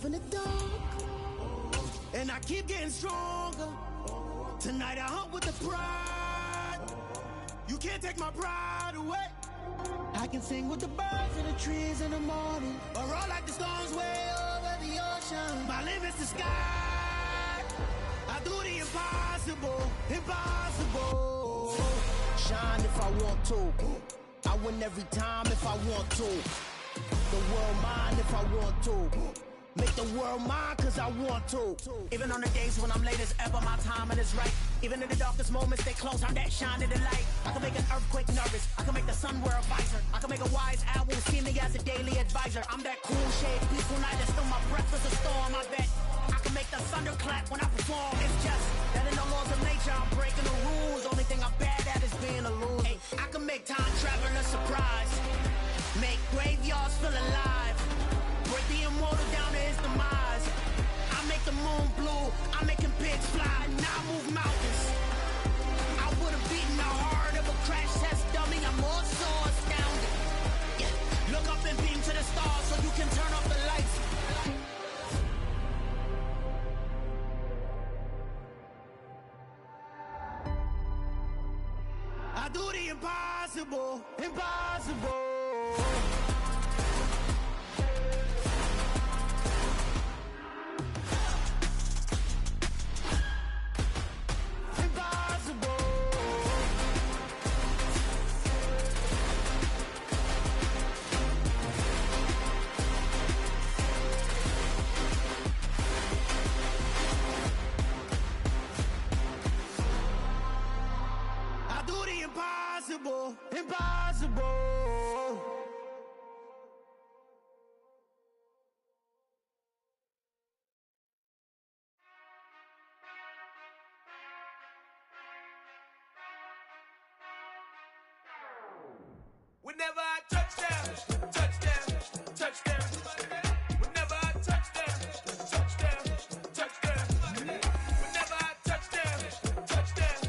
myself in the dark, and I keep getting stronger. Tonight I hunt with the pride. You can't take my pride away. I can sing with the birds and the trees in the morning, or roll like the storms way over the ocean. My limit's the sky. I do the impossible, impossible. Shine if I want to. I win every time if I want to. The world mine if I want to. Make the world mine cause I want to. Even on the days when I'm late as ever, my timing is right. Even in the darkest moments, they close, I'm that shine in the light. I can make an earthquake nervous, I can make the sun wear a visor. I can make a wise owl see me as a daily advisor. I'm that cool shade, peaceful night that still my breath is a storm, I bet. I can make the thunder clap when I perform. It's just that in the laws of nature, I'm breaking the rules. Only thing I'm bad at is being a loser. Hey, I can make time travel a surprise. Make graveyards feel alive. Break the immortal down to his demise. I make the moon blue, I'm making pigs fly. Now I move mountains. I would've beaten the heart of a crash test dummy. I'm more so astounded. Yeah. Look up and beam to the stars so you can turn off the lights. I do the impossible, impossible. Impossible, impossible. Whenever I touch down, touchdown, touchdown. Whenever I touch down, touchdown, touchdown. Whenever I touch down, touchdown,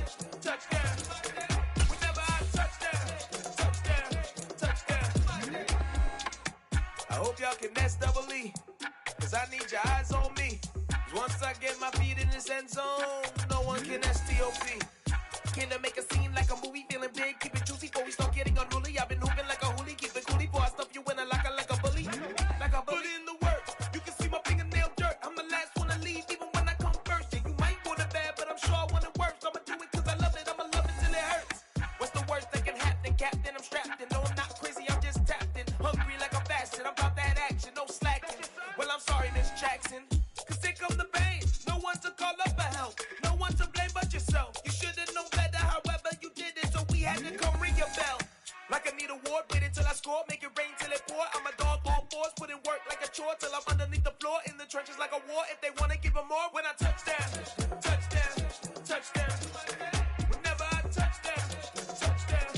touchdown. Whenever I touch down, touchdown, touchdown. I hope y'all can nest double E, cause I need your eyes on me. Cause once I get my feet in this end zone, no one can STOP. Can I make a scene like a movie, feeling big, keep it juicy before we start getting unruly. I've been hooping like a hoolie, keep it coolie before I stuff you in a locker like a bully. Like a bully. Put in the work, you can see my fingernail dirt. I'm the last one to leave, even when I come first. Yeah, you might want it bad, but I'm sure I want it worse. I'ma do it cause I love it, I'ma love it till it hurts. What's the worst that can happen, Captain? I'm strapped in, no I'm not crazy, I'm just tapped in. Hungry like I'm fasting, I'm about that action, no slacking. Well I'm sorry, Miss Jackson, cause here come the pain. No one to call up for help, no one to blame but yourself. You should've known better, however you did it, so we had to come ring your bell. Like I need a ward, wait until I score, make it rain till it pour. I'm a dog on force, put in work like a chore till I'm underneath the floor, in the trenches like a war. If they wanna give them more, when I touch down, touchdown, touchdown. Whenever I touch down, touchdown,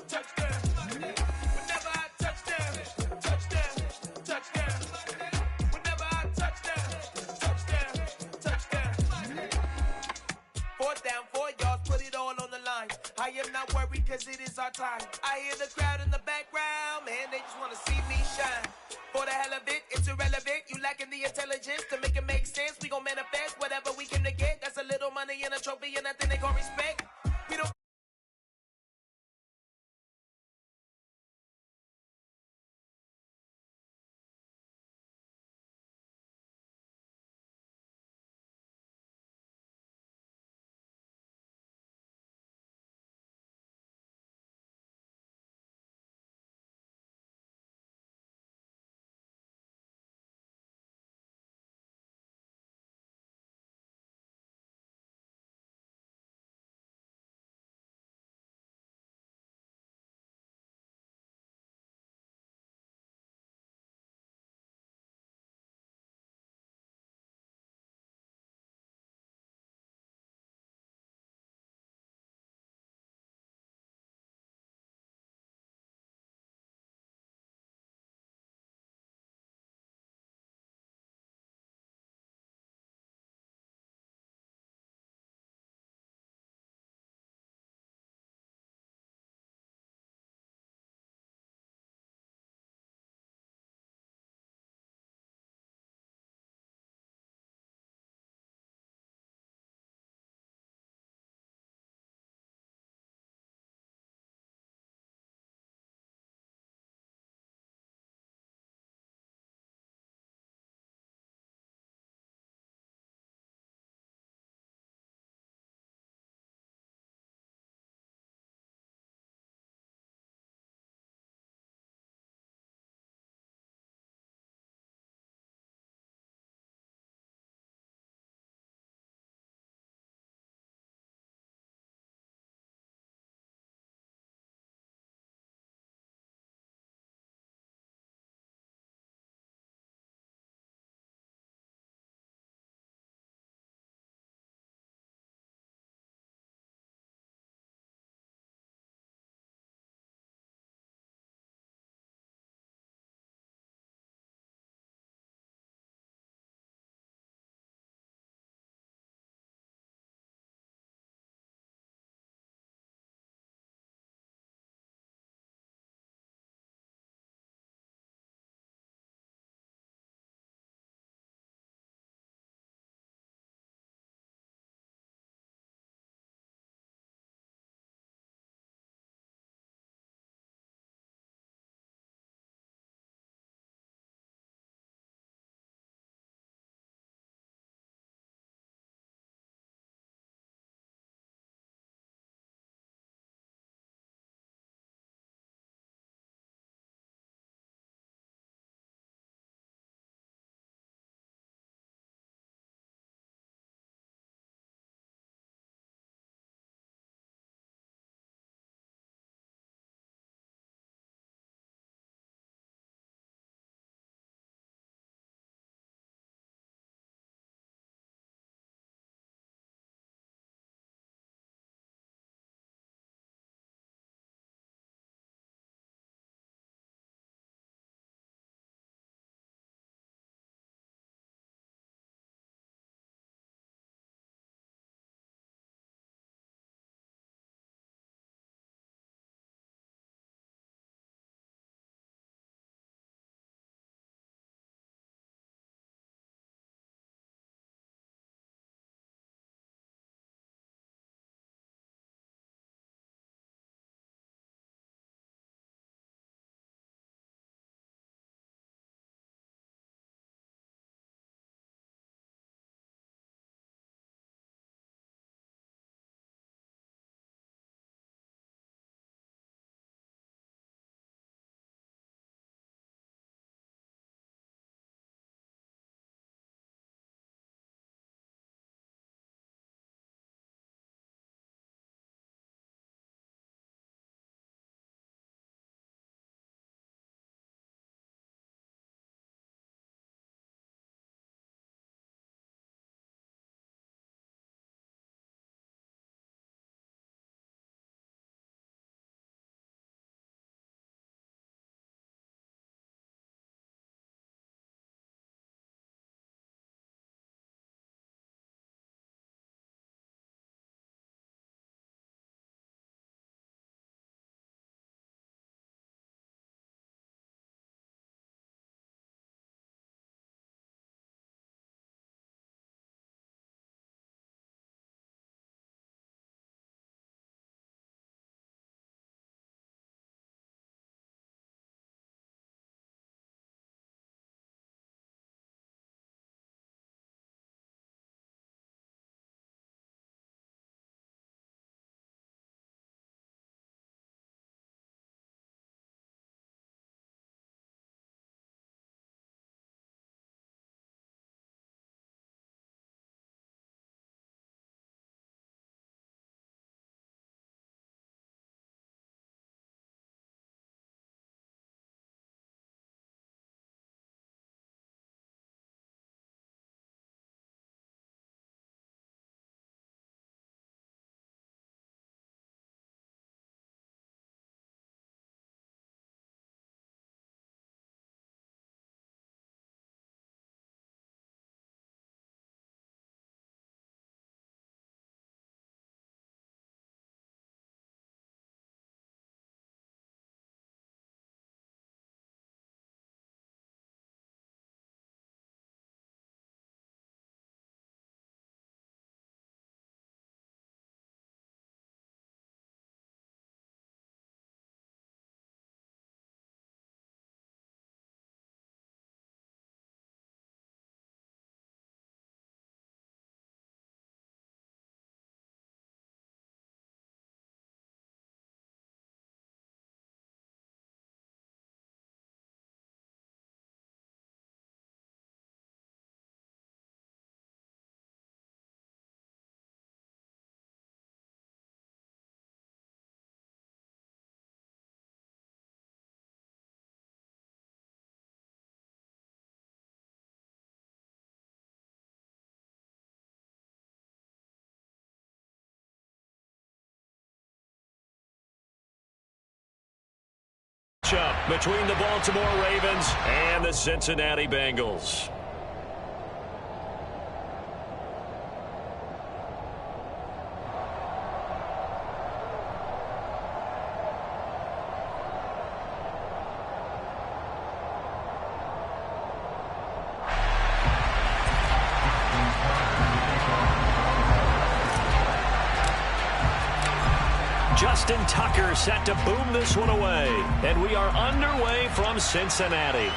touchdown. Whenever I touch down, touchdown, touchdown. Whenever I touch down, touchdown, touchdown. Fourth down, 4 yards, put it all on the line. I am not worried cause it is our time. I hear the crowd in the background, man, they just wanna see me shine. For the hell of it, it's irrelevant. You lacking the intelligence to make it make sense. We gon' manifest whatever we came to get. That's a little money and a trophy and nothing they gon' respect. We don't Between the Baltimore Ravens and the Cincinnati Bengals. Justin Tucker set to boom this one away. And we are underway from Cincinnati.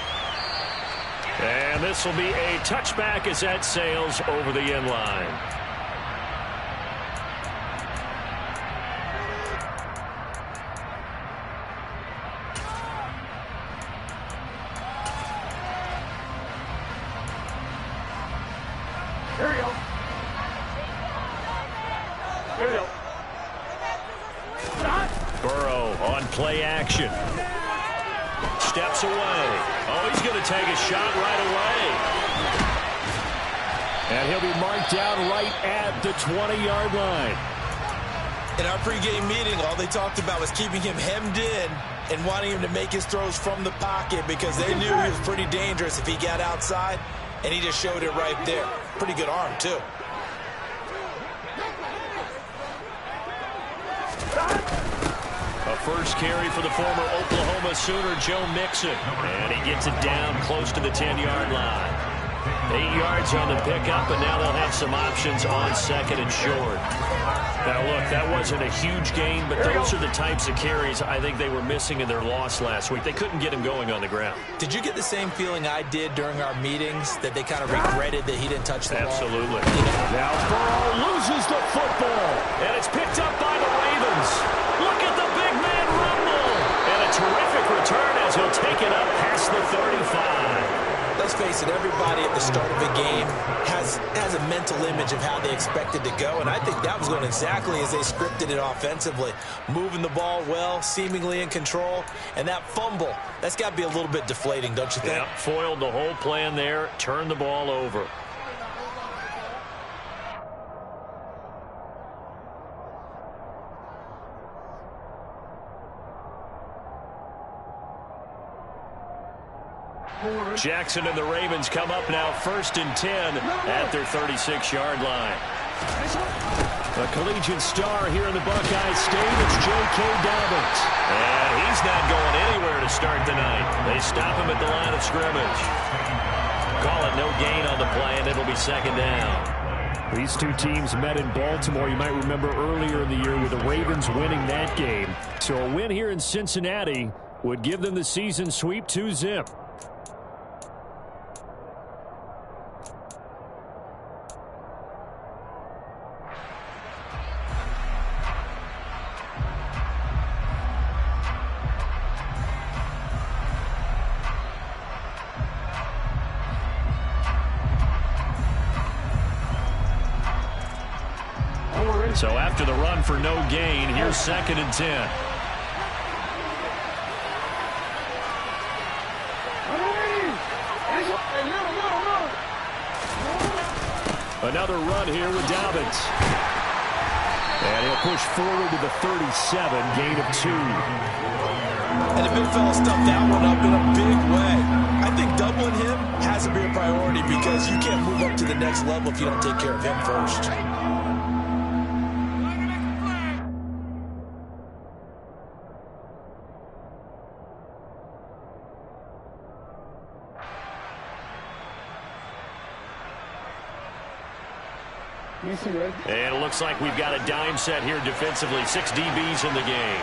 And this will be a touchback as that sails over the end line. Here we go. Here we go. Burrow on play action. Steps away. Oh, he's going to take a shot right away. And he'll be marked down right at the 20-yard line. In our pregame meeting, all they talked about was keeping him hemmed in and wanting him to make his throws from the pocket because they knew he was pretty dangerous if he got outside, and he just showed it right there. Pretty good arm, too. A first carry for the former Oklahoma Sooner, Joe Mixon. And he gets it down close to the 10-yard line. 8 yards on the pickup, and now they'll have some options on second and short. Now, look, that wasn't a huge gain, but those are the types of carries I think they were missing in their loss last week. They couldn't get him going on the ground. Did you get the same feeling I did during our meetings, that they kind of regretted that he didn't touch the ball? Absolutely. Now Burrow loses the football. And it's picked up by the Ravens. Look at the big man rumble. And a terrific return as he'll take it up past the 35. Let's face it, everybody at the start of a game has a mental image of how they expected to go, and I think that was going exactly as they scripted it offensively. Moving the ball well, seemingly in control, and that fumble, that's got to be a little bit deflating, don't you think? Yeah, foiled the whole plan there, turned the ball over. Jackson and the Ravens come up now 1st and 10 at their 36-yard line. A collegiate star here in the Buckeye State, it's J.K. Dobbins. And he's not going anywhere to start the night. They stop him at the line of scrimmage. Call it no gain on the play, and it'll be 2nd down. These two teams met in Baltimore. You might remember earlier in the year with the Ravens winning that game. So a win here in Cincinnati would give them the season sweep 2-zip. So after the run for no gain, here's 2nd and 10. Another run here with Dobbins. And he'll push forward to the 37, gain of 2. And the big fella stuffed that one up in a big way. I think doubling him has to be a priority because you can't move up to the next level if you don't take care of him first. And it looks like we've got a dime set here defensively. 6 DBs in the game.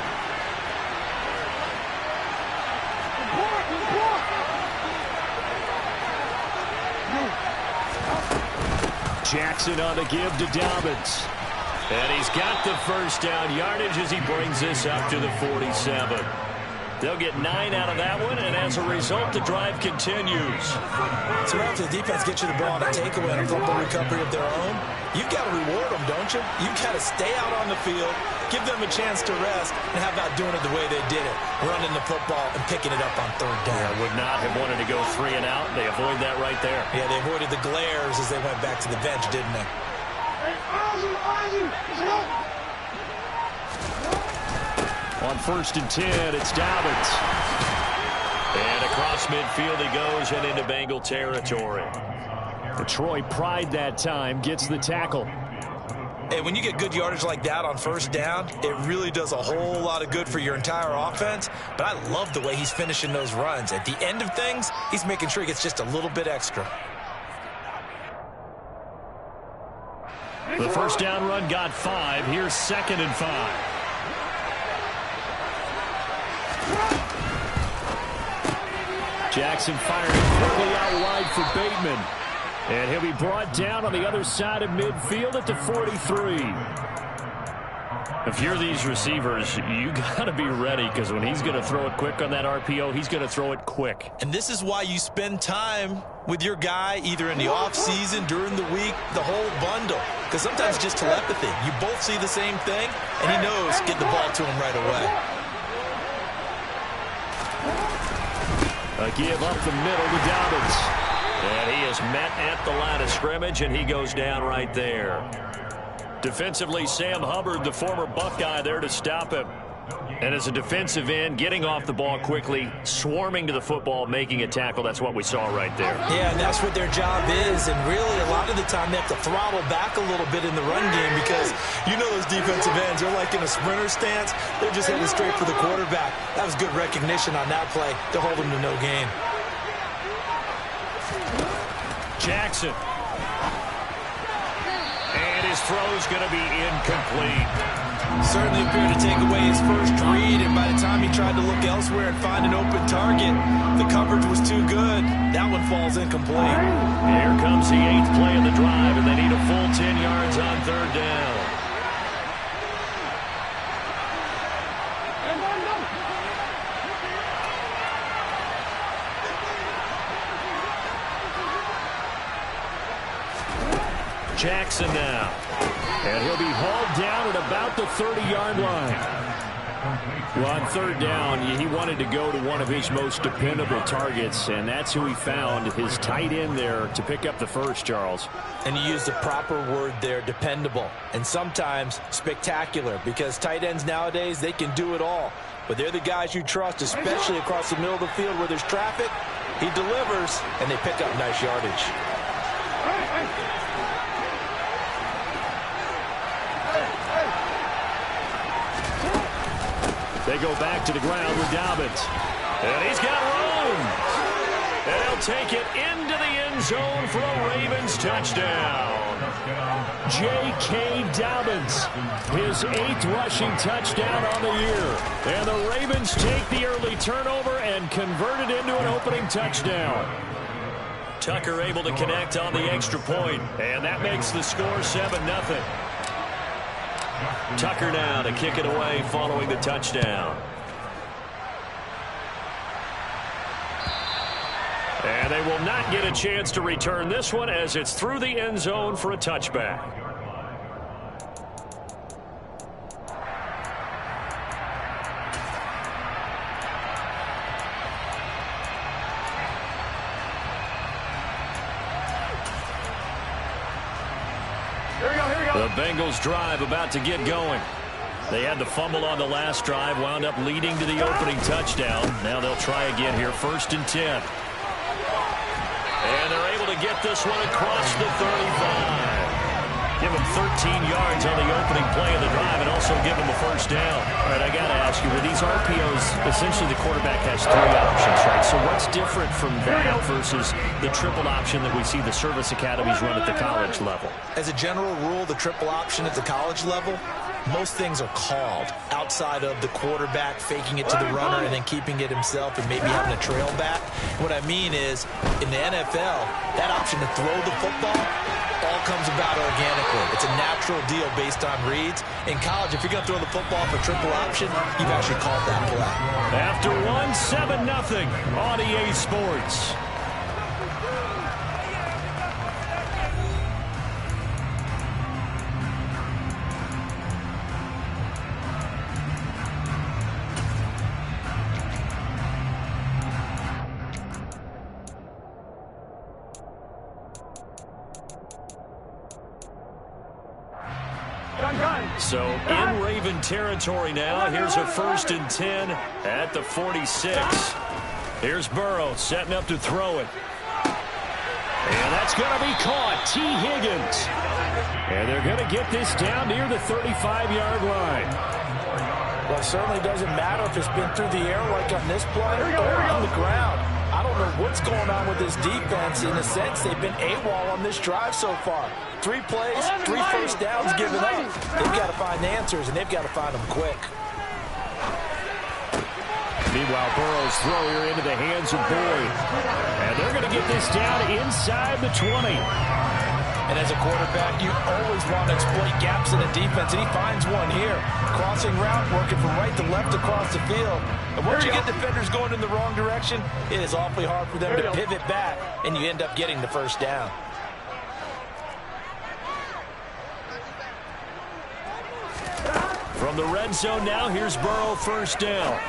Jackson on the give to Dobbins. And he's got the first down yardage as he brings this up to the 47. They'll get 9 out of that one, and as a result, the drive continues. So after the defense gets you the ball on a takeaway and a fumble recovery of their own, you've got to reward them, don't you? You've got to stay out on the field, give them a chance to rest, and how about doing it the way they did it, running the football and picking it up on 3rd down. Yeah, would not have wanted to go 3 and out. They avoid that right there. Yeah, they avoided the glares as they went back to the bench, didn't they? On 1st and 10, it's Dobbins. And across midfield he goes and into Bengal territory. Detroit pride that time, gets the tackle. And when you get good yardage like that on 1st down, it really does a whole lot of good for your entire offense. But I love the way he's finishing those runs. At the end of things, he's making sure he gets just a little bit extra. The 1st down run got 5. Here's 2nd and 5. Jackson firing quickly out wide for Bateman. And he'll be brought down on the other side of midfield at the 43. If you're these receivers, you got to be ready, because when he's going to throw it quick on that RPO, he's going to throw it quick. And this is why you spend time with your guy either in the offseason, during the week, the whole bundle. Because sometimes it's just telepathy. You both see the same thing, and he knows get the ball to him right away. A give up the middle to Dobbins. And he is met at the line of scrimmage, and he goes down right there. Defensively, Sam Hubbard, the former Buckeye, there to stop him. And as a defensive end, getting off the ball quickly, swarming to the football, making a tackle, that's what we saw right there. Yeah, and that's what their job is. And really, a lot of the time, they have to throttle back a little bit in the run game because you know those defensive ends, they're like in a sprinter stance. They're just heading straight for the quarterback. That was good recognition on that play to hold him to no gain. Jackson. And his throw's going to be incomplete. Certainly appeared to take away his first read, and by the time he tried to look elsewhere and find an open target, the coverage was too good. That one falls incomplete. Here comes the 8th play of the drive, and they need a full 10 yards on 3rd down. Jackson now. And he'll be hauled down at about the 30-yard line. Well, on 3rd down, he wanted to go to one of his most dependable targets, and that's who he found, his tight end there, to pick up the first, Charles. And he used the proper word there, dependable, and sometimes spectacular, because tight ends nowadays, they can do it all. But they're the guys you trust, especially across the middle of the field where there's traffic. He delivers, and they pick up nice yardage. They go back to the ground with Dobbins. And he's got room. And he'll take it into the end zone for a Ravens touchdown. J.K. Dobbins, his 8th rushing touchdown on the year. And the Ravens take the early turnover and convert it into an opening touchdown. Tucker able to connect on the extra point. And that makes the score 7-0. Tucker now to kick it away following the touchdown. And they will not get a chance to return this one as it's through the end zone for a touchback. The Bengals drive about to get going. They had the fumble on the last drive, wound up leading to the opening touchdown. Now they'll try again here, 1st and 10. And they're able to get this one across the 35. Give them 13 yards on the opening play of the drive and also give them a first down. All right, I got to ask you, with these RPOs, essentially the quarterback has 3 options, right? So what's different from that versus the triple option that we see the service academies run at the college level? As a general rule, the triple option at the college level, most things are called outside of the quarterback faking it to the runner and then keeping it himself and maybe having a trail back. What I mean is, in the NFL, that option to throw the football all comes about organically. It's a natural deal based on reads. In college, if you're going to throw the football for triple option, you've actually called that play. After 7-0 on EA Sports. So in Raven territory now. Here's a 1st and 10 at the 46. Here's Burrow setting up to throw it. And that's going to be caught. T. Higgins. And they're going to get this down near the 35-yard line. Well, it certainly doesn't matter if it's been through the air like on this play or on the ground. I don't know what's going on with this defense. In a sense, they've been AWOL on this drive so far. 3 plays, 3 first downs given up. They've got to find answers, and they've got to find them quick. Meanwhile, Burrow's throw here into the hands of Boyd. And they're going to get this down inside the 20. And as a quarterback, you always want to exploit gaps in the defense, and he finds one here. Crossing route, working from right to left across the field. And once you get defenders going in the wrong direction, it is awfully hard for them to pivot back, and you end up getting the first down. From the red zone now, here's Burrow, 1st down.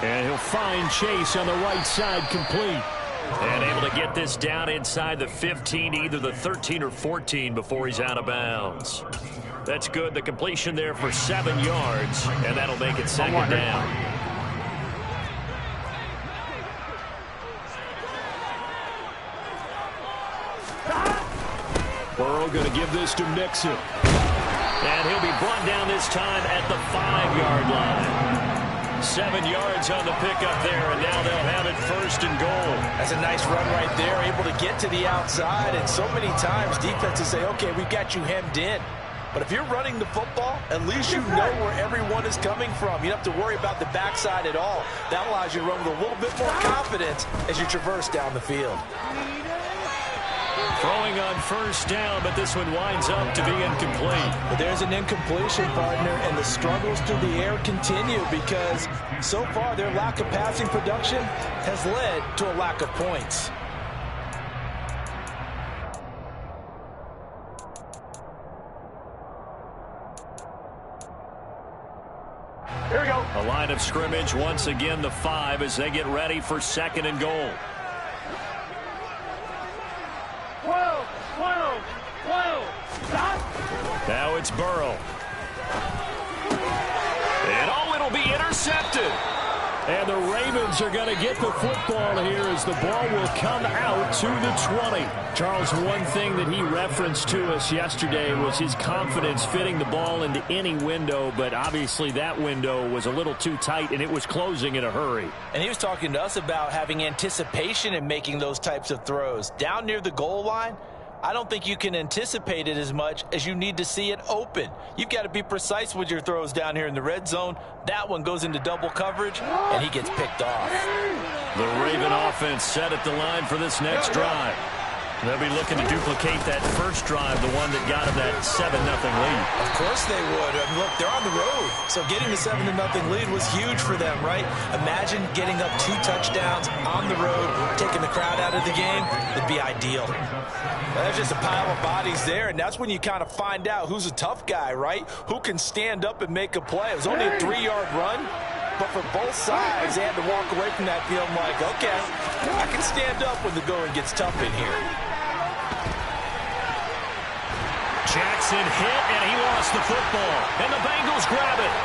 And he'll find Chase on the right side, complete. And able to get this down inside the 15, either the 13 or 14 before he's out of bounds. That's good. The completion there for 7 yards, and that'll make it 2nd down. Burrow going to give this to Mixon. And he'll be brought down this time at the 5-yard line. 7 yards on the pickup there, and now they'll have it 1st and goal. That's a nice run right there, able to get to the outside, and so many times defenses say, okay, we've got you hemmed in. But if you're running the football, at least you know where everyone is coming from. You don't have to worry about the backside at all. That allows you to run with a little bit more confidence as you traverse down the field. Throwing on 1st down, but this one winds up to be incomplete. But there's an incompletion, partner, and the struggles through the air continue because so far their lack of passing production has led to a lack of points. Here we go. A line of scrimmage once again, the 5 as they get ready for 2nd and goal. 12, stop. Now it's Burrow. And it'll be intercepted. And the Ravens are going to get the football here as the ball will come out to the 20. Charles, one thing that he referenced to us yesterday was his confidence fitting the ball into any window, but obviously that window was a little too tight and it was closing in a hurry. And he was talking to us about having anticipation in making those types of throws. Down near the goal line, I don't think you can anticipate it as much as you need to see it open. You've got to be precise with your throws down here in the red zone. That one goes into double coverage, and he gets picked off. The Raven offense set at the line for this next drive. They'll be looking to duplicate that first drive, the one that got them that 7-0 lead. Of course they would. I mean, look, they're on the road. So getting the 7-0 lead was huge for them, right? Imagine getting up 2 touchdowns on the road, taking the crowd out of the game. It'd be ideal. There's just a pile of bodies there, and that's when you kind of find out who's a tough guy, right? Who can stand up and make a play. It was only a 3-yard run, but for both sides, they had to walk away from that field like, okay, I can stand up when the going gets tough in here. Jackson hit, and he lost the football. And the Bengals grab it.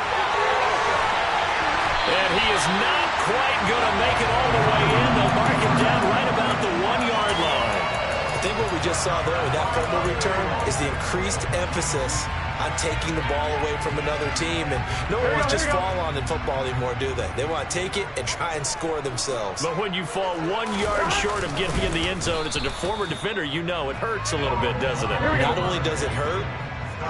And he is not quite going to make it all the way in. They'll mark him down right about the 1-yard line. I think what we just saw there with that fumble return is the increased emphasis on taking the ball away from another team. And no one just fall on in football anymore, do they? They want to take it and try and score themselves. But when you fall 1 yard short of getting in the end zone as a former defender, you know it hurts a little bit, doesn't it? Not only does it hurt,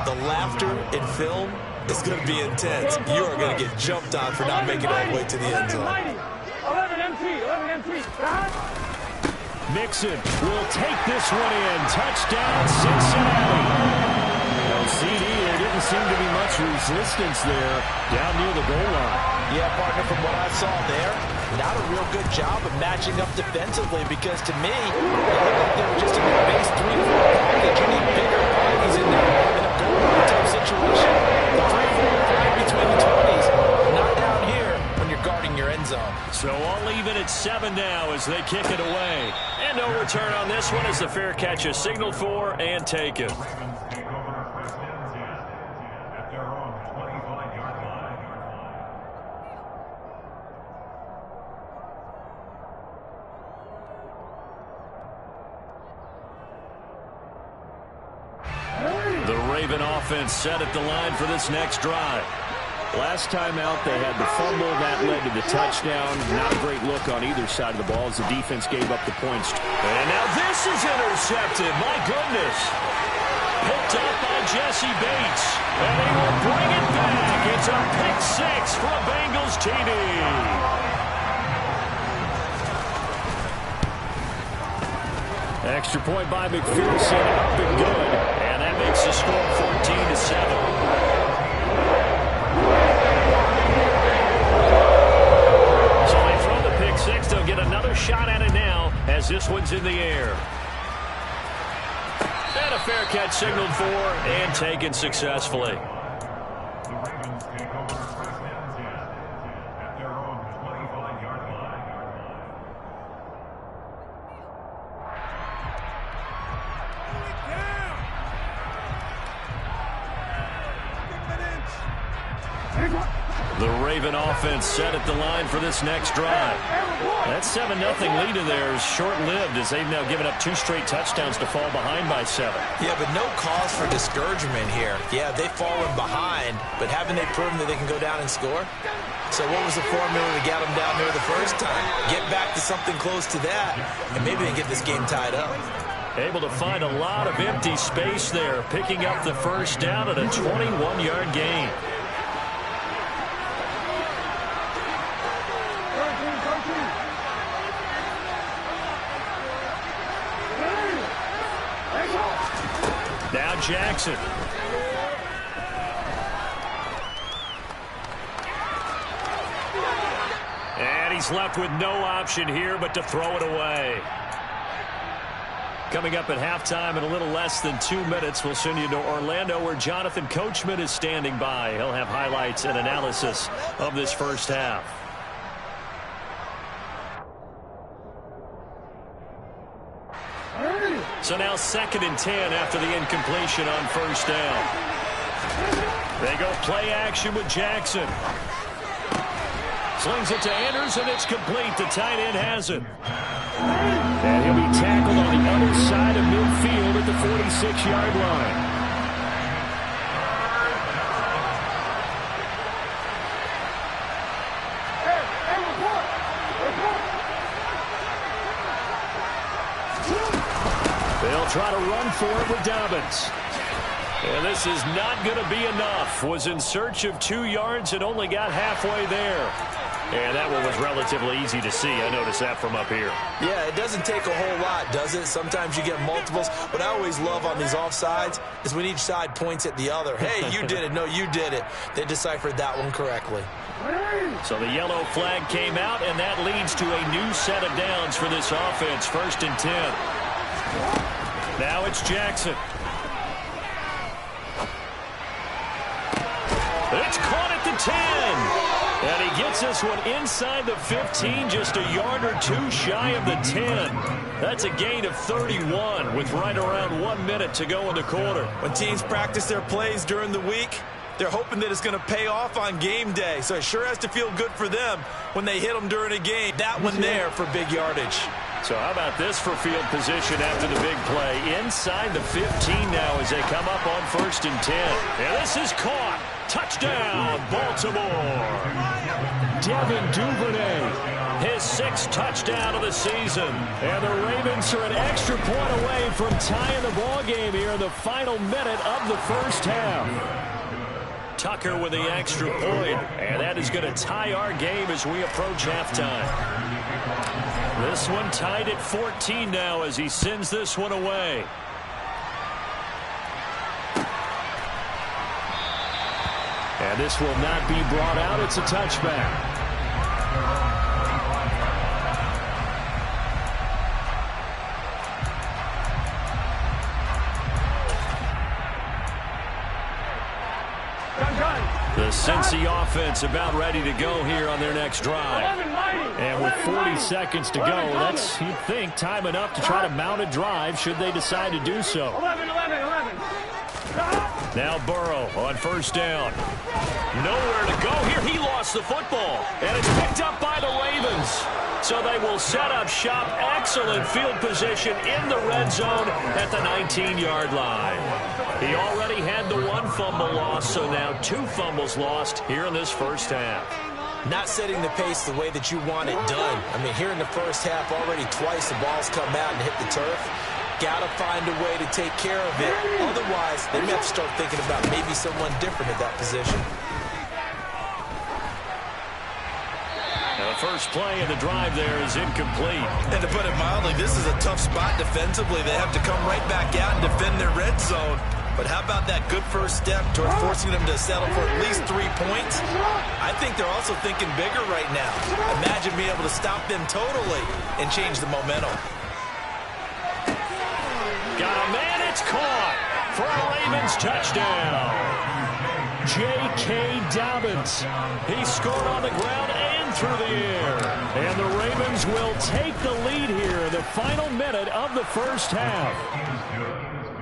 the laughter in film is going to be intense. You are going to get jumped on for not making it all the way to the end zone. 11 MT. Mixon will take this one in. Touchdown, Cincinnati. No CD, there didn't seem to be much resistance there down near the goal line. Yeah, partner, from what I saw there, not a real good job of matching up defensively because to me, it looked like they were just in a base 3-4 package. You need bigger bodies in there in a goal line type situation. The 3-4 between the 20s, not down here when you're guarding your end zone. So all even at 7 now as they kick it away. And no return on this one as the fair catch is signaled for and taken. Raven offense set at the line for this next drive. Last time out, they had the fumble. That led to the touchdown. Not a great look on either side of the ball as the defense gave up the points. And now this is intercepted. My goodness. Picked up by Jesse Bates. And he will bring it back. It's a pick six for a Bengals TD. Extra point by McPherson, up and good. And that makes the score 14-7. So they throw the pick six. They'll get another shot at it now as this one's in the air. And a fair catch signaled for and taken successfully. The Raven offense set at the line for this next drive. That 7-0 lead in there is short-lived as they've now given up 2 straight touchdowns to fall behind by 7. Yeah, but no cause for discouragement here. Yeah, they've fallen behind, but haven't they proven that they can go down and score? So what was the formula to get them down there the first time? Get back to something close to that, and maybe they get this game tied up. Able to find a lot of empty space there, picking up the first down at a 21-yard gain. Now Jackson. And he's left with no option here but to throw it away. Coming up at halftime in a little less than 2 minutes, we'll send you to Orlando where Jonathan Coachman is standing by. He'll have highlights and analysis of this first half. So now 2nd and 10 after the incompletion on first down. They go play action with Jackson. Slings it to Anders, and it's complete. The tight end has it. And he'll be tackled on the other side of midfield at the 46-yard line. They'll try to run for it with Dobbins. And this is not going to be enough. Was in search of 2 yards and only got halfway there. And that one was relatively easy to see. I noticed that from up here. Yeah, it doesn't take a whole lot, does it? Sometimes you get multiples. What I always love on these offsides is when each side points at the other. Hey, you did it. No, you did it. They deciphered that one correctly. So the yellow flag came out, and that leads to a new set of downs for this offense. 1st and 10. Now it's Jackson. It's caught at the 10. And he gets this one inside the 15, just a yard or 2 shy of the 10. That's a gain of 31 with right around 1 minute to go in the quarter. When teams practice their plays during the week, they're hoping that it's going to pay off on game day. So it sure has to feel good for them when they hit them during a game. That one there for big yardage. So how about this for field position after the big play? Inside the 15 now as they come up on 1st and 10. And this is caught. Touchdown, Baltimore. Devin Duvernay. His 6th touchdown of the season. And the Ravens are an extra point away from tying the ball game here in the final minute of the first half. Tucker with the extra point. And that is going to tie our game as we approach halftime. This one tied at 14 now as he sends this one away. And this will not be brought out. It's a touchback. The Cincy offense about ready to go here on their next drive. And with 40 seconds to go, that's, you'd think, time enough to try to mount a drive should they decide to do so. 11. Now Burrow on 1st down. Nowhere to go here. He lost the football. And it's picked up by the Ravens. Ravens. So they will set up shop. Excellent field position in the red zone at the 19-yard line. He already had the one fumble loss, so now 2 fumbles lost here in this first half. Not setting the pace the way that you want it done. I mean, here in the first half, already twice the ball's come out and hit the turf. Got to find a way to take care of it. Otherwise, they may have to start thinking about maybe someone different at that position. The first play of the drive there is incomplete. And to put it mildly, this is a tough spot defensively. They have to come right back out and defend their red zone. But how about that good first step towards forcing them to settle for at least 3 points? I think they're also thinking bigger right now. Imagine being able to stop them totally and change the momentum. Got a man, it's caught for a Ravens touchdown. J.K. Dobbins. He scored on the ground and through the air. And the Ravens will take the lead here in the final minute of the first half.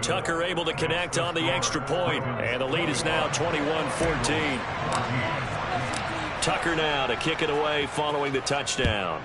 Tucker able to connect on the extra point, and the lead is now 21-14. Tucker now to kick it away following the touchdown.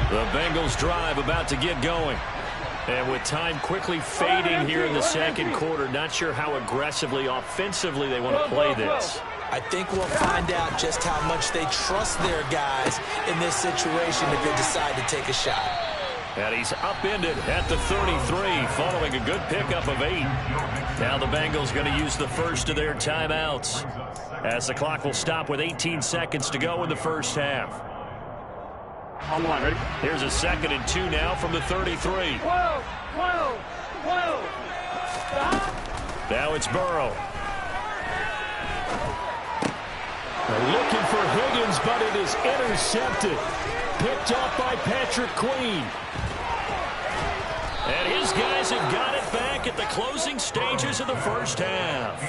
The Bengals drive about to get going. And with time quickly fading here in the second quarter, not sure how aggressively, offensively they want to play this. I think we'll find out just how much they trust their guys in this situation if they decide to take a shot. And he's upended at the 33 following a good pickup of 8. Now the Bengals going to use the first of their timeouts as the clock will stop with 18 seconds to go in the first half. Here's a 2nd and 2 now from the 33. Now it's Burrow. They're looking for Higgins, but it is intercepted. Picked off by Patrick Queen. And his guys have got it back at the closing stages of the first half.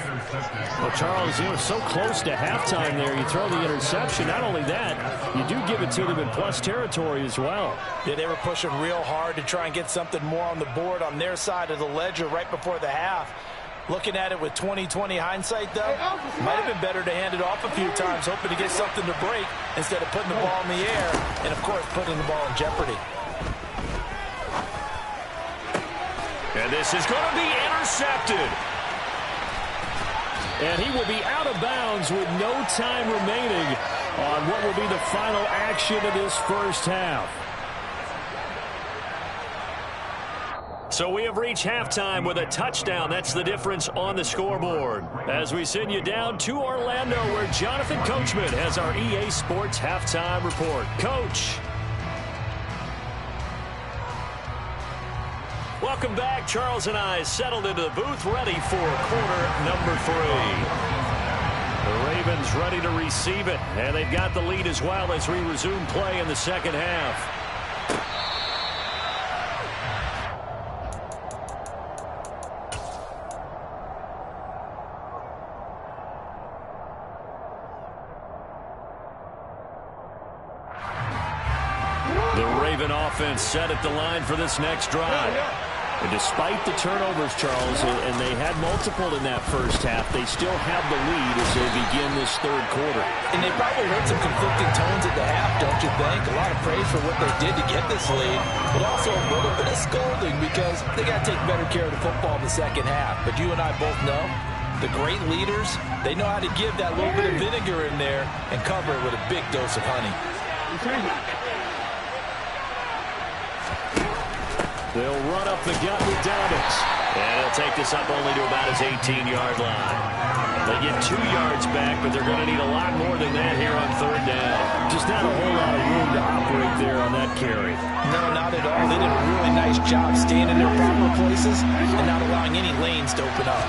Well, Charles, you were so close to halftime there. You throw the interception. Not only that, you do give it to them in plus territory as well. Yeah, they were pushing real hard to try and get something more on the board on their side of the ledger right before the half. Looking at it with 20/20 hindsight, though, might have been better to hand it off a few times, hoping to get something to break instead of putting the ball in the air and, of course, putting the ball in jeopardy. And this is going to be intercepted. And he will be out of bounds with no time remaining on what will be the final action of this first half. So we have reached halftime with a touchdown. That's the difference on the scoreboard. As we send you down to Orlando, where Jonathan Coachman has our EA Sports halftime report. Coach. Welcome back. Charles and I settled into the booth, ready for quarter number 3. The Ravens ready to receive it, and they've got the lead as well as we resume play in the second half. The Raven offense set at the line for this next drive. And despite the turnovers, Charles, and they had multiple in that first half, they still have the lead as they begin this third quarter. And they probably heard some conflicting tones at the half, don't you think? A lot of praise for what they did to get this lead, but also a little bit of scolding because they got to take better care of the football in the second half. But you and I both know the great leaders, they know how to give that little bit of vinegar in there and cover it with a big dose of honey. They'll run up the gut with Dobbins. And he'll take this up only to about his 18-yard line. They get 2 yards back, but they're going to need a lot more than that here on third down. Just not a whole lot of room to operate there on that carry. No, not at all. They did a really nice job staying in their proper places and not allowing any lanes to open up.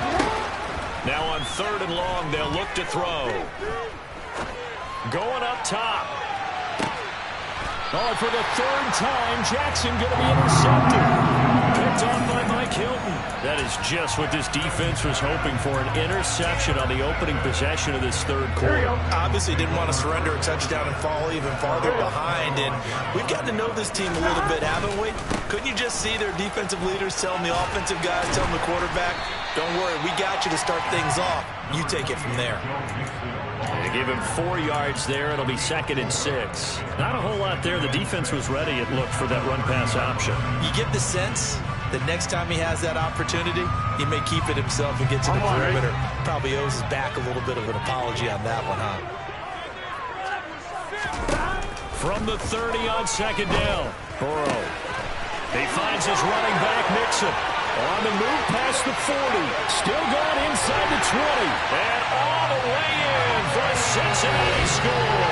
Now on 3rd and long, they'll look to throw. Going up top. Oh, for the 3rd time, Jackson going to be intercepted. Picked off by Mike Hilton. That is just what this defense was hoping for, an interception on the opening possession of this third quarter. Obviously didn't want to surrender a touchdown and fall even farther behind. And we've gotten to know this team a little bit, haven't we? Couldn't you just see their defensive leaders telling the offensive guys, telling the quarterback, don't worry, we got you to start things off. You take it from there. They give him 4 yards there. It'll be 2nd and 6. Not a whole lot there. The defense was ready, it looked, for that run-pass option. You get the sense that next time he has that opportunity, he may keep it himself and get to the perimeter. Probably owes his back a little bit of an apology on that one, huh? From the 30 on 2nd down. Burrow. He finds his running back, Mixon. On the move past the 40. Still going inside the 20. And all the way in for a Cincinnati score.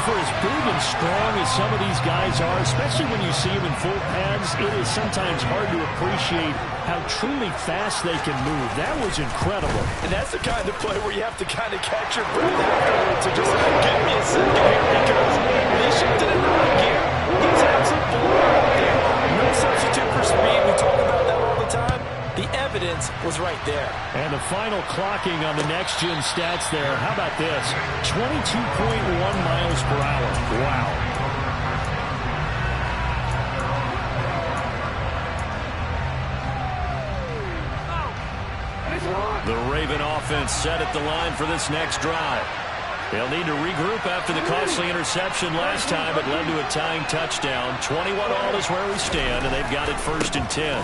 For as big and strong as some of these guys are, especially when you see them in full pads, it is sometimes hard to appreciate how truly fast they can move. That was incredible. And that's the kind of play where you have to kind of catch your breath afterwards to just give me a second here, because when he shifted it out of gear, he's absolutely out there. No substitute for speed. We talk about that all the time. The evidence was right there. And the final clocking on the next-gen stats there. How about this? 22.1 miles per hour. Wow. The Raven offense set at the line for this next drive. They'll need to regroup after the costly interception last time. It led to a tying touchdown. 21-all is where we stand, and they've got it 1st and 10.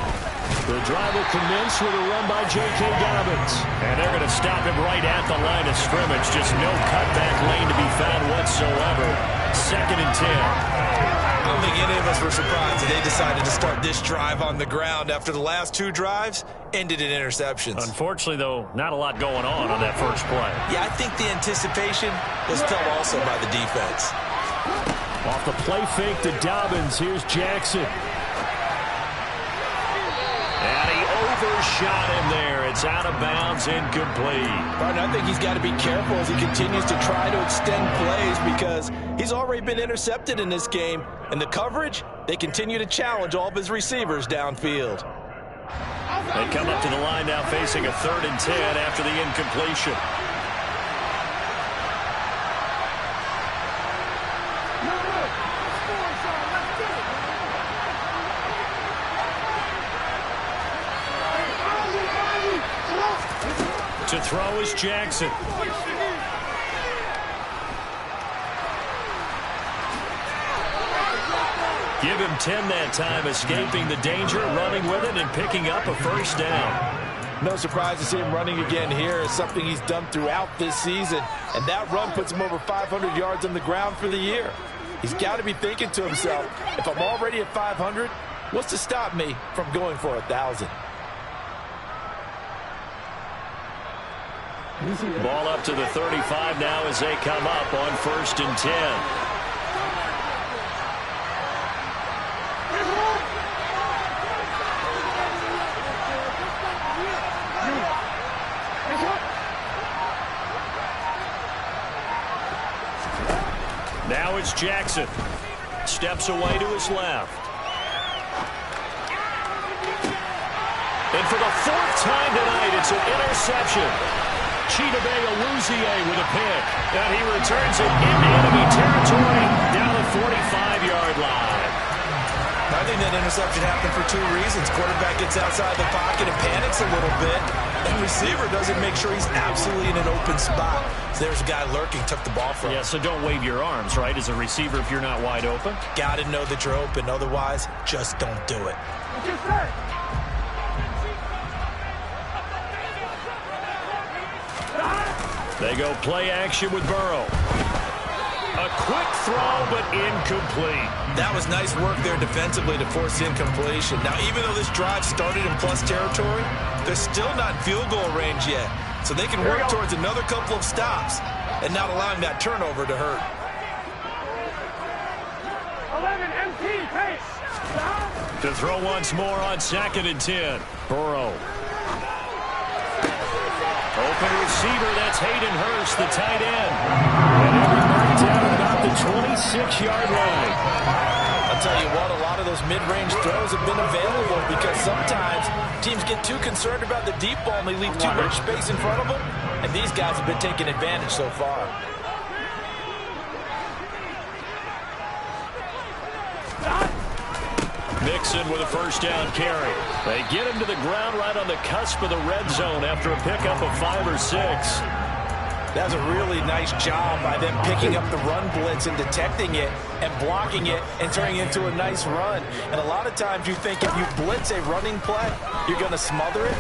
The drive will commence with a run by J.K. Dobbins. And they're going to stop him right at the line of scrimmage. Just no cutback lane to be found whatsoever. 2nd and 10. I don't think any of us were surprised that they decided to start this drive on the ground after the last 2 drives ended in interceptions. Unfortunately, though, not a lot going on that first play. Yeah, I think the anticipation was felt also by the defense. Off the play fake to Dobbins. Here's Jackson. And he overshot him there. It's out of bounds, incomplete. But I think he's got to be careful as he continues to try to extend plays, because he's already been intercepted in this game. And the coverage, they continue to challenge all of his receivers downfield. They come up to the line now facing a 3rd and 10 after the incompletion. To throw is Jackson. Give him 10 that time, escaping the danger, running with it, and picking up a 1st down. No surprise to see him running again here. It's something he's done throughout this season. And that run puts him over 500 yards on the ground for the year. He's got to be thinking to himself, if I'm already at 500, what's to stop me from going for 1,000? Ball up to the 35 now as they come up on 1st and 10. Now it's Jackson. Steps away to his left. And for the 4th time tonight, it's an interception. Chidobe Awuzie with a pick. And he returns it into enemy territory down the 45-yard line. I think that interception happened for 2 reasons. Quarterback gets outside the pocket and panics a little bit. And receiver doesn't make sure he's absolutely in an open spot. So there's a guy lurking, took the ball from him. Yeah, so don't wave your arms, right, as a receiver if you're not wide open. Got to know that you're open. Otherwise, just don't do it. They go play action with Burrow. A quick throw, but incomplete. That was nice work there defensively to force incompletion. Now, even though this drive started in plus territory, they're still not in field goal range yet. So they can work towards another couple of stops and not allowing that turnover to hurt. 11 MT pace. To throw once more on 2nd and 10. Burrow. Open receiver, that's Hayden Hurst, the tight end. And he'll be marked down at about the 26-yard line. I'll tell you what, a lot of those mid-range throws have been available because sometimes teams get too concerned about the deep ball and they leave too much space in front of them, and these guys have been taking advantage so far. Mixon with a first down carry. They get him to the ground right on the cusp of the red zone after a pickup of 5 or 6. That's a really nice job by them picking up the run blitz and detecting it and blocking it and turning it into a nice run. And a lot of times you think if you blitz a running play, you're going to smother it.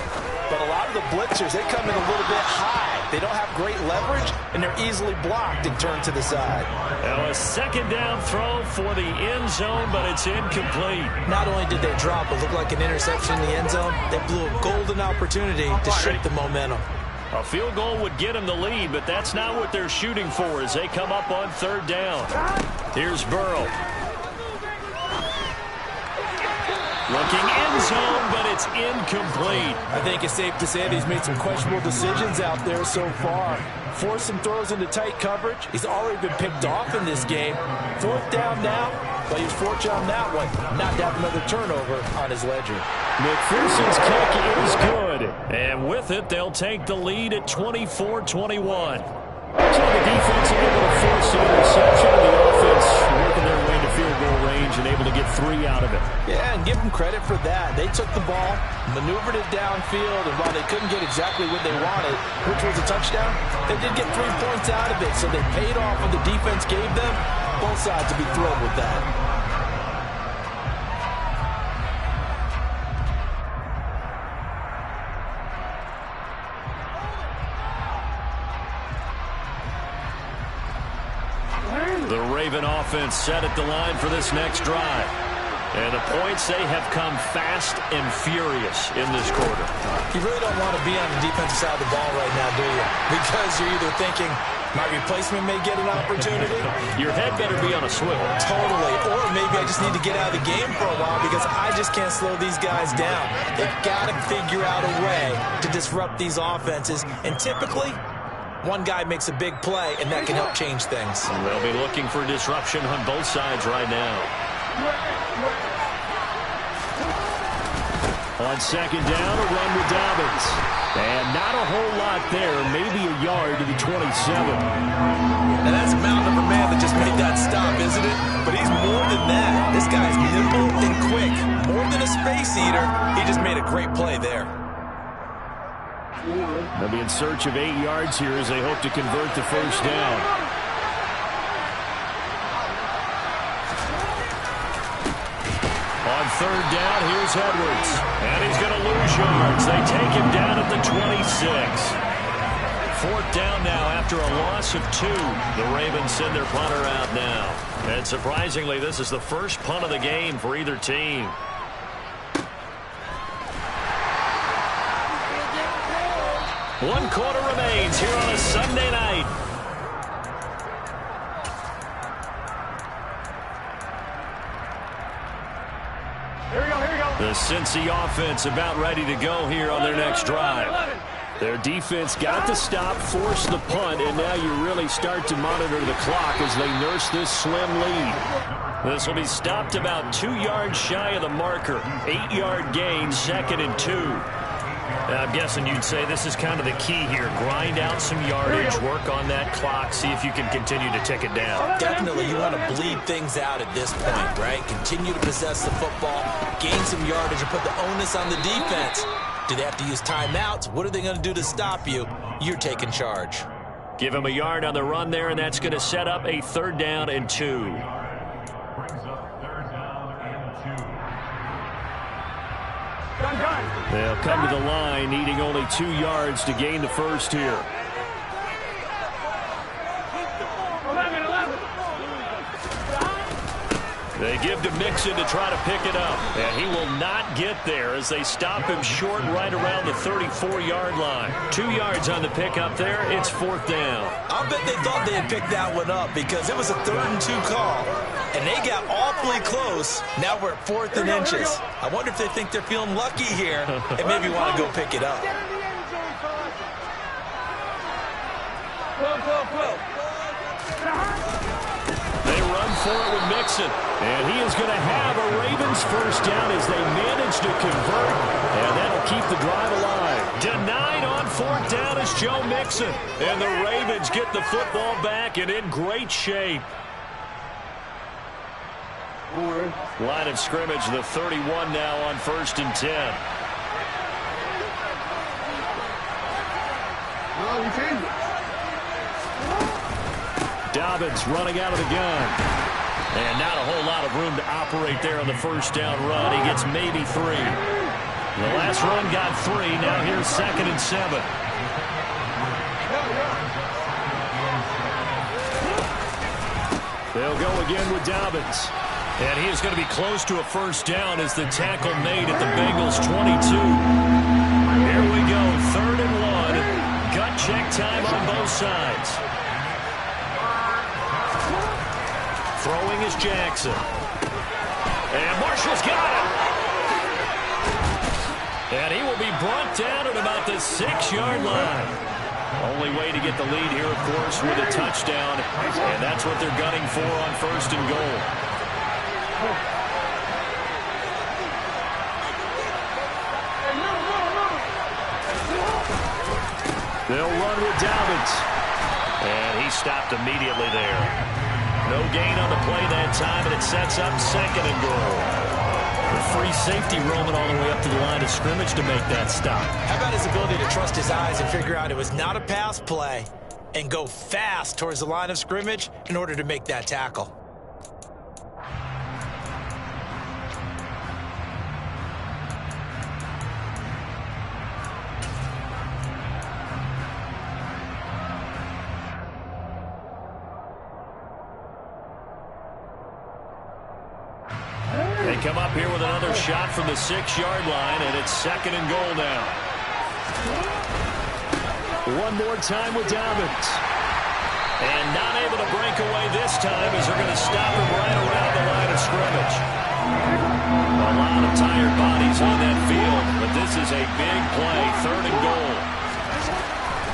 But a lot of the blitzers, they come in a little bit high. They don't have great leverage, and they're easily blocked and turned to the side. Now a second down throw for the end zone, but it's incomplete. Not only did they drop what looked like an interception in the end zone, they blew a golden opportunity to shift the momentum. A field goal would get them the lead, but that's not what they're shooting for as they come up on third down. Here's Burrow. Looking end zone, but it's incomplete. I think it's safe to say that he's made some questionable decisions out there so far. Forced some throws into tight coverage. He's already been picked off in this game. Fourth down now, but he's fortunate on that one not to have another turnover on his ledger. McPherson's kick is good. And with it, they'll take the lead at 24-21. So the defense able to force the interception, and the offense working their way to field goal range and able to get 3 out of it. Yeah, and give them credit for that. They took the ball, maneuvered it downfield, and while they couldn't get exactly what they wanted, which was a touchdown, they did get 3 points out of it, so they paid off what the defense gave them. Both sides to be thrilled with that. The Raven offense set at the line for this next drive. And the points, they have come fast and furious in this quarter. You really don't want to be on the defensive side of the ball right now, do you? Because you're either thinking, my replacement may get an opportunity. Your head better be on a swivel. Totally. Or maybe I just need to get out of the game for a while because I just can't slow these guys down. They've got to figure out a way to disrupt these offenses. And typically, one guy makes a big play, and that can help change things. They'll be looking for disruption on both sides right now. On second down, a run with Dobbins. And not a whole lot there, maybe a yard to the 27. Now that's a mountain of a man that just made that stop, isn't it? But he's more than that. This guy's nimble and quick. More than a space eater, he just made a great play there. They'll be in search of 8 yards here as they hope to convert the first down. On third down, here's Edwards. And he's going to lose yards. They take him down at the 26. Fourth down now after a loss of 2. The Ravens send their punter out now. And surprisingly, this is the first punt of the game for either team. One quarter remains here on a Sunday night. Here we go. The Cincy offense about ready to go here on their next drive. Their defense got the stop, forced the punt, and now you really start to monitor the clock as they nurse this slim lead. This will be stopped about 2 yards shy of the marker. 8-yard gain, 2nd and 2. I'm guessing you'd say this is kind of the key here. Grind out some yardage, work on that clock, see if you can continue to tick it down. Definitely, you want to bleed things out at this point, right? Continue to possess the football, gain some yardage, and put the onus on the defense. Do they have to use timeouts? What are they going to do to stop you? You're taking charge. Give him a yard on the run there, and that's going to set up a 3rd down and 2. They'll come to the line, needing only 2 yards to gain the first here. 11. They give to Mixon to try to pick it up. And he will not get there as they stop him short right around the 34-yard line. 2 yards on the pickup there. It's 4th down. I'll bet they thought they had picked that one up because it was a 3rd and 2 call. And they got awfully close. Now we're at 4th and inches. I wonder if they think they're feeling lucky here and maybe want to go pick it up. They run for it with Mixon. And he is going to have a Ravens first down as they manage to convert. And that'll keep the drive alive. Denied on fourth down is Joe Mixon. And the Ravens get the football back and in great shape. Line of scrimmage, the 31 now on 1st and 10. Dobbins running out of the gun. And not a whole lot of room to operate there on the first down run. He gets maybe 3. The last run got 3. Now here's 2nd and 7. They'll go again with Dobbins. And he is going to be close to a first down as the tackle made at the Bengals 22. Here we go, 3rd and 1. Gut check time on both sides. Throwing is Jackson. And Marshall's got him. And he will be brought down at about the 6-yard line. Only way to get the lead here, of course, with a touchdown. And that's what they're gunning for on 1st and goal. They'll run with Dobbins. And he stopped immediately there. No gain on the play that time, and it sets up 2nd and goal. The free safety roaming all the way up to the line of scrimmage to make that stop. How about his ability to trust his eyes and figure out it was not a pass play and go fast towards the line of scrimmage in order to make that tackle? They come up here with another shot from the 6-yard line, and it's 2nd and goal now. One more time with Dobbins. And not able to break away this time as they're going to stop him right around the line of scrimmage. A lot of tired bodies on that field, but this is a big play, 3rd and goal.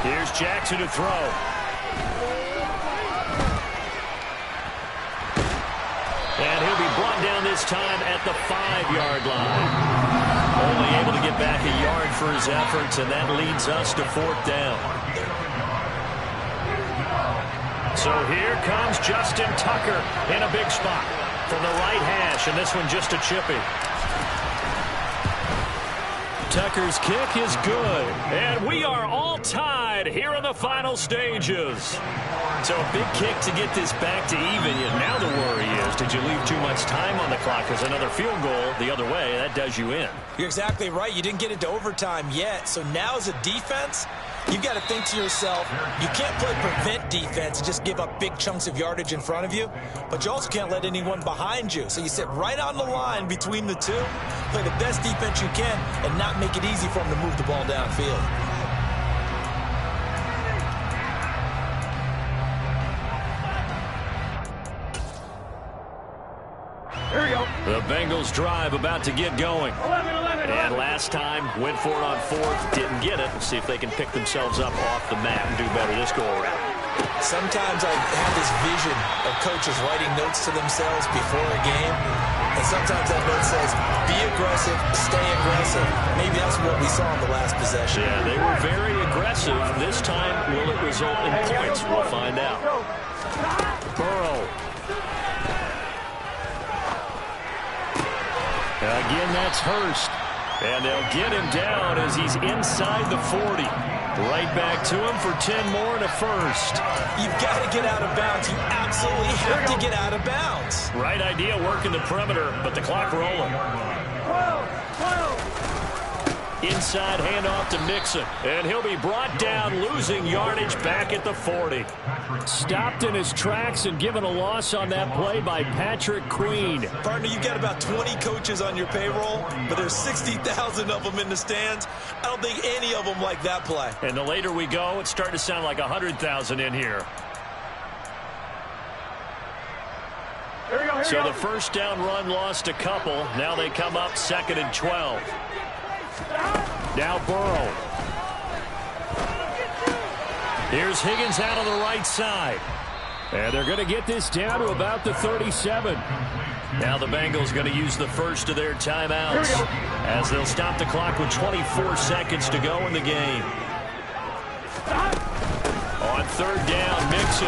Here's Jackson to throw. And he'll be brought down this time at the 5-yard line. Only able to get back a yard for his efforts, and that leads us to 4th down. So here comes Justin Tucker in a big spot from the right hash, and this one just a chippy. Tucker's kick is good, and we are all tied here in the final stages. So a big kick to get this back to even. Now the worry is, did you leave too much time on the clock? Because another field goal the other way, that does you in. You're exactly right. You didn't get into overtime yet. So now as a defense, you've got to think to yourself, you can't play prevent defense and just give up big chunks of yardage in front of you, but you also can't let anyone behind you. So you sit right on the line between the two, play the best defense you can, and not make it easy for them to move the ball downfield. Here we go. The Bengals drive about to get going. And last time, went for it on 4th, didn't get it. We'll see if they can pick themselves up off the mat and do better this go-around. Sometimes I have this vision of coaches writing notes to themselves before a game, and sometimes that note says, be aggressive, stay aggressive. Maybe that's what we saw in the last possession. Yeah, they were very aggressive. This time, will it result in points? We'll find out. Burrow. Again, that's Hurst. And they'll get him down as he's inside the 40. Right back to him for 10 more and a first. You've got to get out of bounds. You absolutely have to get out of bounds. Right idea, working the perimeter, but the clock rolling. Inside handoff to Mixon. And he'll be brought down, losing yardage back at the 40. Stopped in his tracks and given a loss on that play by Patrick Queen. Partner, you've got about 20 coaches on your payroll, but there's 60,000 of them in the stands. I don't think any of them like that play. And the later we go, it's starting to sound like 100,000 in here. So the first down run lost a couple. Now they come up 2nd and 12. Now Burrow. Here's Higgins out on the right side. And they're going to get this down to about the 37. Now the Bengals going to use the first of their timeouts as they'll stop the clock with 24 seconds to go in the game. On third down, Mixon.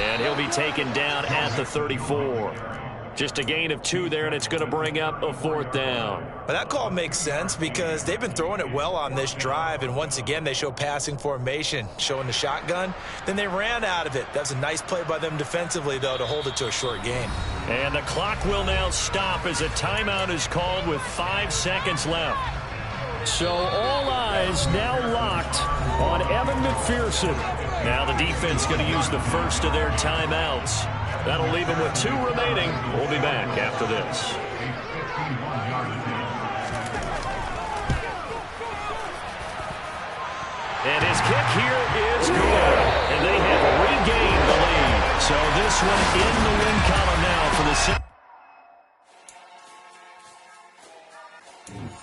And he'll be taken down at the 34. Just a gain of 2 there, and it's going to bring up a fourth down. But that call makes sense because they've been throwing it well on this drive, and once again they show passing formation, showing the shotgun. Then they ran out of it. That's a nice play by them defensively, though, to hold it to a short game. And the clock will now stop as a timeout is called with 5 seconds left. So all eyes now locked on Evan McPherson. Now the defense going to use the first of their timeouts. That'll leave them with 2 remaining. We'll be back after this. And his kick here is good. And they have regained the lead. So this one in the win column now for the